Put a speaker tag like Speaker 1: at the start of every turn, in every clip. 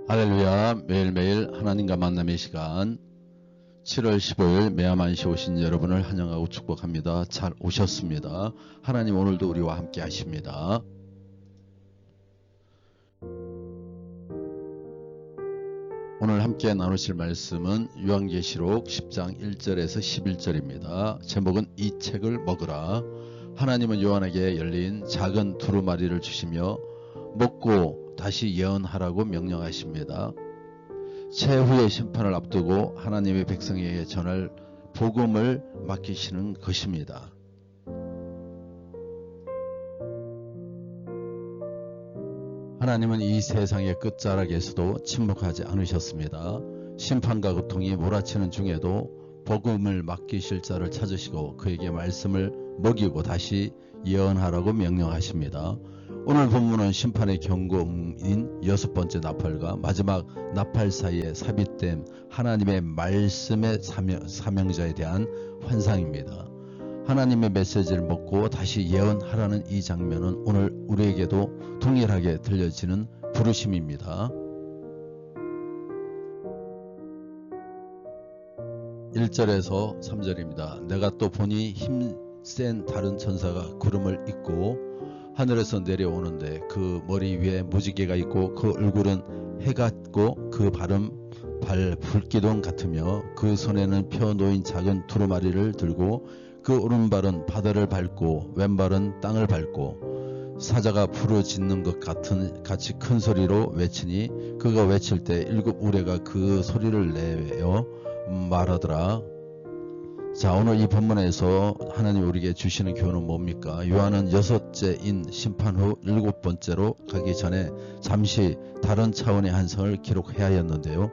Speaker 1: 할렐루야. 매일매일 하나님과 만남의 시간 7월 15일 매야만시 오신 여러분을 환영하고 축복합니다. 잘 오셨습니다. 하나님 오늘도 우리와 함께 하십니다. 오늘 함께 나누실 말씀은 요한계시록 10장 1절에서 11절입니다. 제목은 이 책을 먹으라. 하나님은 요한에게 열린 작은 두루마리를 주시며 먹고 다시 예언하라고 명령하십니다. 최후의 심판을 앞두고 하나님의 백성에게 전할 복음을 맡기시는 것입니다. 하나님은 이 세상의 끝자락에서도 침묵하지 않으셨습니다. 심판과 고통이 몰아치는 중에도 복음을 맡기실 자를 찾으시고 그에게 말씀을 먹이고 다시 예언하라고 명령하십니다. 오늘 본문은 심판의 경고인 6번째 나팔과 마지막 나팔 사이에 삽입된 하나님의 말씀의 사명자에 대한 환상입니다. 하나님의 메시지를 먹고 다시 예언하라는 이 장면은 오늘 우리에게도 동일하게 들려지는 부르심입니다. 1절에서 3절입니다. 내가 또 보니 힘센 다른 천사가 구름을 입고 하늘에서 내려오는데 그 머리 위에 무지개가 있고 그 얼굴은 해 같고 그 발은 불기둥 같으며 그 손에는 펴 놓인 작은 두루마리를 들고 그 오른발은 바다를 밟고 왼발은 땅을 밟고 사자가 부르짖는 것 같이 큰 소리로 외치니 그가 외칠 때 7 우레가 그 소리를 내어 말하더라. 자, 오늘 이 본문에서 하나님 우리에게 주시는 교훈은 뭡니까? 요한은 6째인 심판 후 7번째로 가기 전에 잠시 다른 차원의 한성을 기록해야 했는데요.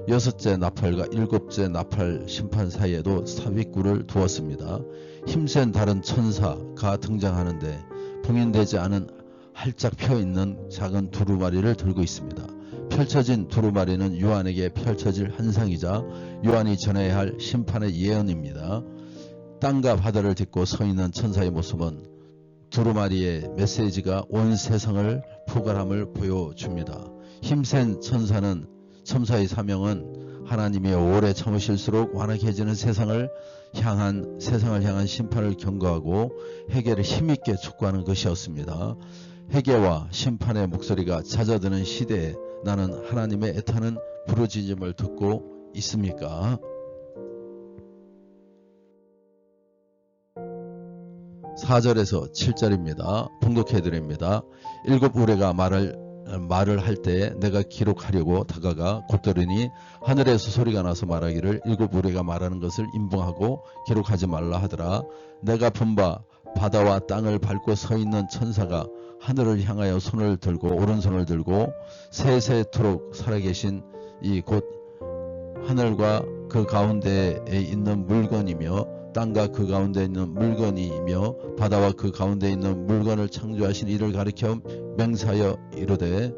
Speaker 1: 6째 나팔과 7째 나팔 심판 사이에도 삽입구를 두었습니다. 힘센 다른 천사가 등장하는데 봉인되지 않은 활짝 펴있는 작은 두루마리를 들고 있습니다. 펼쳐진 두루마리는 요한에게 펼쳐질 환상이자 요한이 전해야 할 심판의 예언입니다. 땅과 바다를 딛고 서 있는 천사의 모습은 두루마리의 메시지가 온 세상을 포괄함을 보여줍니다. 힘센 천사의 사명은 하나님이 오래 참으실수록 완악해지는 세상을 향한 심판을 경고하고 회개를 힘있게 촉구하는 것이었습니다. 회개와 심판의 목소리가 잦아드는 시대에 나는 하나님의 애타는 부르짖음을 듣고 있습니까? 4절에서 7절입니다. 봉독해드립니다. 7 우레가 말을 할 때 내가 기록하려고 다가가 곧들으니 하늘에서 소리가 나서 말하기를 7 우레가 말하는 것을 임봉하고 기록하지 말라 하더라. 내가 본 바 바다와 땅을 밟고 서 있는 천사가 하늘을 향하여 손을 들고 오른손을 들고 세세토록 살아계신 이 곧 하늘과 그 가운데에 있는 물건이며 땅과 그 가운데 있는 물건이며 바다와 그 가운데 있는 물건을 창조하신 이를 가리켜 맹세하여 이르되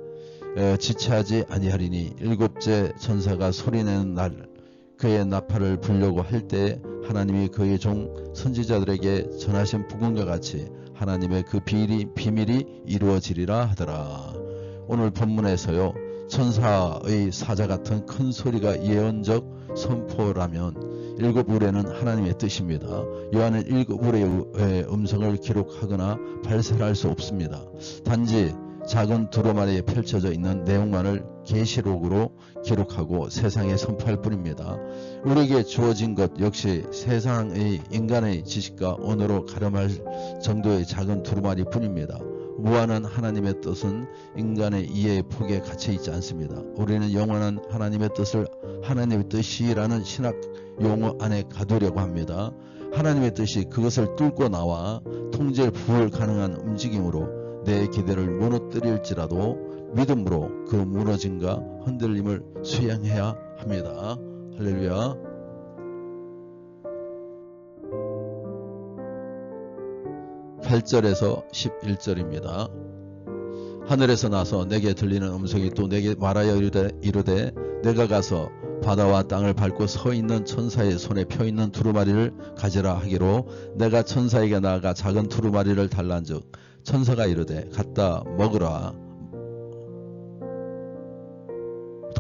Speaker 1: 지체하지 아니하리니 7째 천사가 소리내는 날 그의 나팔을 불려고 할 때 하나님이 그의 종 선지자들에게 전하신 복음과 같이 하나님의 그 비밀이 이루어지리라 하더라. 오늘 본문에서요, 천사의 사자 같은 큰 소리가 예언적 선포라면 7 우레는 하나님의 뜻입니다. 요한은 7 우레의 음성을 기록하거나 발설할 수 없습니다. 단지 작은 두루마리에 펼쳐져 있는 내용만을 계시록으로 기록하고 세상에 선포할 뿐입니다. 우리에게 주어진 것 역시 세상의 인간의 지식과 언어로 가름할 정도의 작은 두루마리 뿐입니다. 무한한 하나님의 뜻은 인간의 이해의 폭에 갇혀 있지 않습니다. 우리는 영원한 하나님의 뜻을 하나님의 뜻이라는 신학 용어 안에 가두려고 합니다. 하나님의 뜻이 그것을 뚫고 나와 통제 불가능한 움직임으로 내 기대를 무너뜨릴지라도 믿음으로 그 무너짐과 흔들림을 수양해야 합니다. 할렐루야. (8절에서 11절입니다) 하늘에서 나서 내게 들리는 음성이 또 내게 말하여 이르되 내가 가서 바다와 땅을 밟고 서 있는 천사의 손에 펴있는 두루마리를 가지라 하기로 내가 천사에게 나아가 작은 두루마리를 달란즉 천사가 이르되 갖다 먹으라.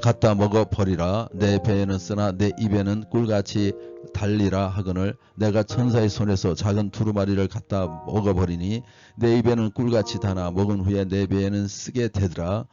Speaker 1: 갖다 먹어 버리라. 내 배에는 쓰나 내 입에는 꿀같이 달리라 하거늘 내가 천사의 손에서 작은 두루마리를 갖다 먹어 버리니 내 입에는 꿀같이 다나 먹은 후에 내 배에는 쓰게 되더라.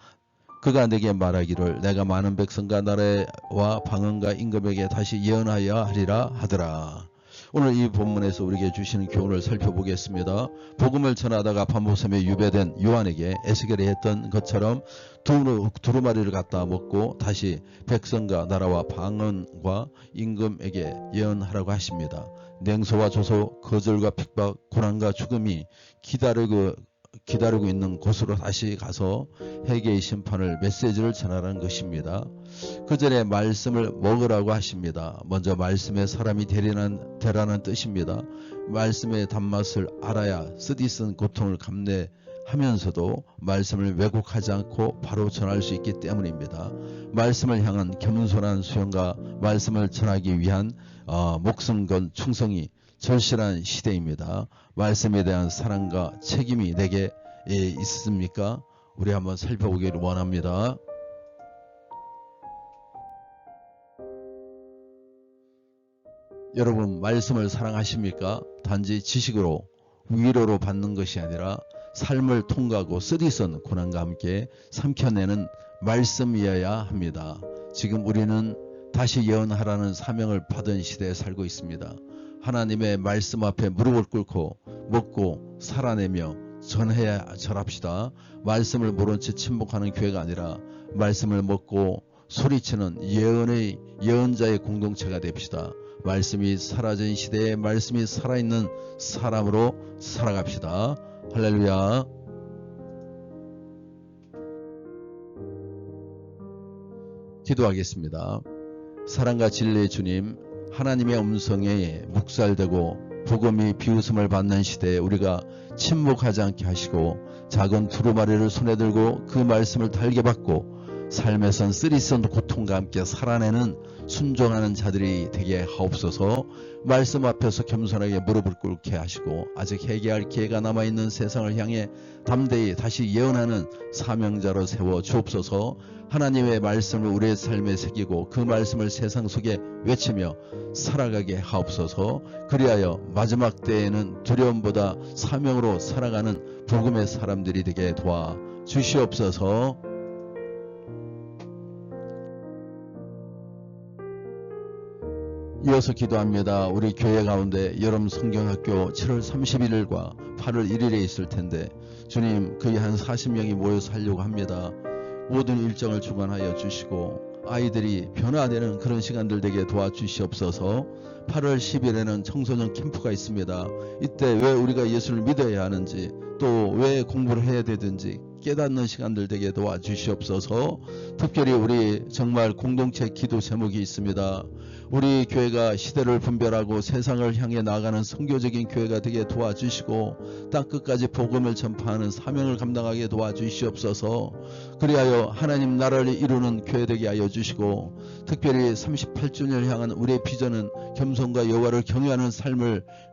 Speaker 1: 그가 내게 말하기를 내가 많은 백성과 나라와 방언과 임금에게 다시 예언하여 하리라 하더라. 오늘 이 본문에서 우리에게 주시는 교훈을 살펴보겠습니다. 복음을 전하다가 밤모섬에 유배된 요한에게 에스겔이 했던 것처럼 두루마리를 갖다 먹고 다시 백성과 나라와 방언과 임금에게 예언하라고 하십니다. 냉소와 조소, 거절과 핍박, 고난과 죽음이 기다리고 있는 곳으로 다시 가서 회개의 심판을 메시지를 전하라는 것입니다. 그 전에 말씀을 먹으라고 하십니다. 먼저 말씀의 사람이 되라는 뜻입니다. 말씀의 단맛을 알아야 쓰디쓴 고통을 감내하면서도 말씀을 왜곡하지 않고 바로 전할 수 있기 때문입니다. 말씀을 향한 겸손한 수용과 말씀을 전하기 위한 목숨 건 충성이 절실한 시대입니다. 말씀에 대한 사랑과 책임이 내게 있습니까? 우리 한번 살펴보기를 원합니다. 여러분 말씀을 사랑하십니까? 단지 지식으로 위로로 받는 것이 아니라 삶을 통과하고 쓰디쓴 고난과 함께 삼켜내는 말씀이어야 합니다. 지금 우리는 다시 예언하라는 사명을 받은 시대에 살고 있습니다. 하나님의 말씀 앞에 무릎을 꿇고 먹고 살아내며 전해야 절합시다. 말씀을 모른 채 침묵하는 교회가 아니라 말씀을 먹고 소리치는 예언자의 공동체가 됩시다. 말씀이 사라진 시대에 말씀이 살아있는 사람으로 살아갑시다. 할렐루야. 기도하겠습니다. 사랑과 진리의 주님, 하나님의 음성에 묵살되고 복음이 비웃음을 받는 시대에 우리가 침묵하지 않게 하시고 작은 두루마리를 손에 들고 그 말씀을 달게 받고 삶에선 쓰리쓴 고통과 함께 살아내는 순종하는 자들이 되게 하옵소서. 말씀 앞에서 겸손하게 무릎을 꿇게 하시고 아직 회개할 기회가 남아있는 세상을 향해 담대히 다시 예언하는 사명자로 세워 주옵소서. 하나님의 말씀을 우리의 삶에 새기고 그 말씀을 세상 속에 외치며 살아가게 하옵소서. 그리하여 마지막 때에는 두려움보다 사명으로 살아가는 복음의 사람들이 되게 도와 주시옵소서. 이어서 기도합니다. 우리 교회 가운데 여름 성경학교 7월 31일과 8월 1일에 있을 텐데 주님 거의 한 40명이 모여서 하려고 합니다. 모든 일정을 주관하여 주시고 아이들이 변화되는 그런 시간들 되게 도와주시옵소서. 8월 10일에는 청소년 캠프가 있습니다. 이때 왜 우리가 예수를 믿어야 하는지 또 왜 공부를 해야 되든지 깨닫는 시간들 되게 도와주시옵소서. 특별히 우리 정말 공동체 기도 제목이 있습니다. 우리 교회가 시대를 분별하고 세상을 향해 나아가는 선교적인 교회가 되게 도와주시고 땅끝까지 복음을 전파하는 사명을 감당하게 도와주시옵소서. 그리하여 하나님 나라를 이루는 교회 되게 하여 주시고 특별히 38주년을 향한 우리의 비전은 겸손과 여호와를 경외하는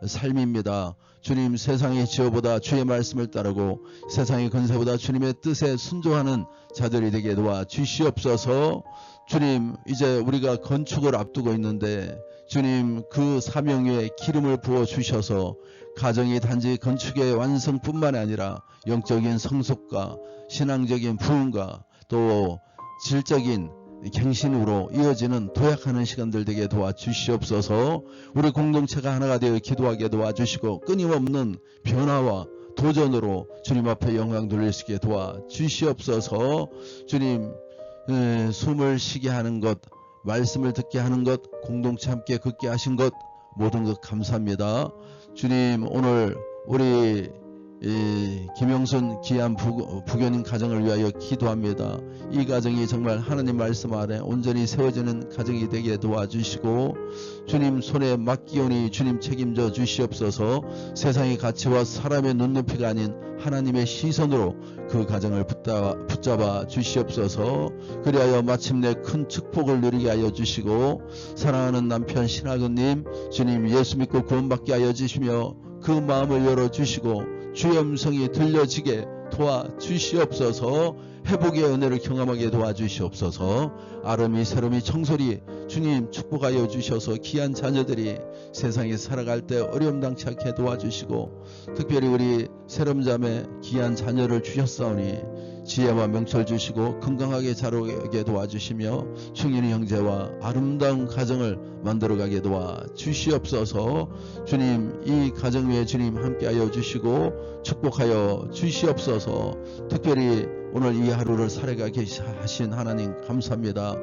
Speaker 1: 삶입니다. 주님, 세상의 지혜보다 주의 말씀을 따르고 세상의 권세보다 주님의 뜻에 순종하는 자들이 되게 도와주시옵소서. 주님, 이제 우리가 건축을 앞두고 있는데 주님 그 사명 위에 기름을 부어주셔서 가정이 단지 건축의 완성뿐만 아니라 영적인 성숙과 신앙적인 부흥과 또 질적인 갱신으로 이어지는 도약하는 시간들 되게 도와주시옵소서. 우리 공동체가 하나가 되어 기도하게 도와주시고 끊임없는 변화와 도전으로 주님 앞에 영광 돌릴 수 있게 도와주시옵소서. 주님, 숨을 쉬게 하는 것, 말씀을 듣게 하는 것, 공동체 함께 걷게 하신 것 모든 것 감사합니다. 주님, 오늘 우리 김영순 귀한 부교님 가정을 위하여 기도합니다. 이 가정이 정말 하나님 말씀 아래 온전히 세워지는 가정이 되게 도와주시고 주님 손에 맡기오니 주님 책임져 주시옵소서. 세상의 가치와 사람의 눈높이가 아닌 하나님의 시선으로 그 가정을 붙잡아 주시옵소서. 그리하여 마침내 큰 축복을 누리게 하여 주시고 사랑하는 남편 신하근님 주님 예수 믿고 구원받게 하여 주시며 그 마음을 열어주시고 주의 음성이 들려지게 도와주시옵소서. 회복의 은혜를 경험하게 도와주시옵소서. 아름이 새롬이 청소리 주님 축복하여 주셔서 귀한 자녀들이 세상에 살아갈 때 어려움 당치 않게 도와주시고, 특별히 우리 새롬자매 귀한 자녀를 주셨사오니 지혜와 명철 주시고 건강하게 자라게 도와주시며 충인이 형제와 아름다운 가정을 만들어가게 도와주시옵소서. 주님, 이 가정 위에 주님 함께하여 주시고 축복하여 주시옵소서. 특별히 오늘 이 하루를 살아가게 하신 하나님 감사합니다.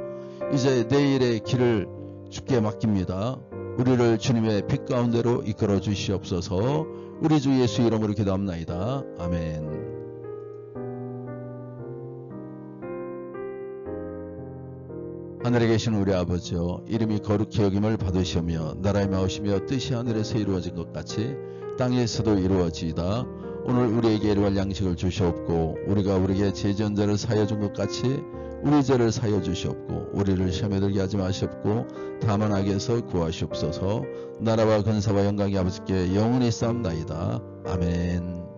Speaker 1: 이제 내일의 길을 주께 맡깁니다. 우리를 주님의 빛 가운데로 이끌어 주시옵소서. 우리 주 예수 이름으로 기도합나이다. 아멘. 하늘에 계신 우리 아버지여, 이름이 거룩히 여김을 받으시며 나라의 마으시며 뜻이 하늘에서 이루어진 것 같이 땅에서도 이루어지이다. 오늘 우리에게 일용할 양식을 주시옵고, 우리가 우리에게 죄지은 사하여 준 것 같이 우리 죄를 사하여 주시옵고, 우리를 시험에 들게 하지 마시옵고 다만 악에서 구하시옵소서. 나라와 근사와 영광이 아버지께 영원히 쌓옵나이다. 아멘.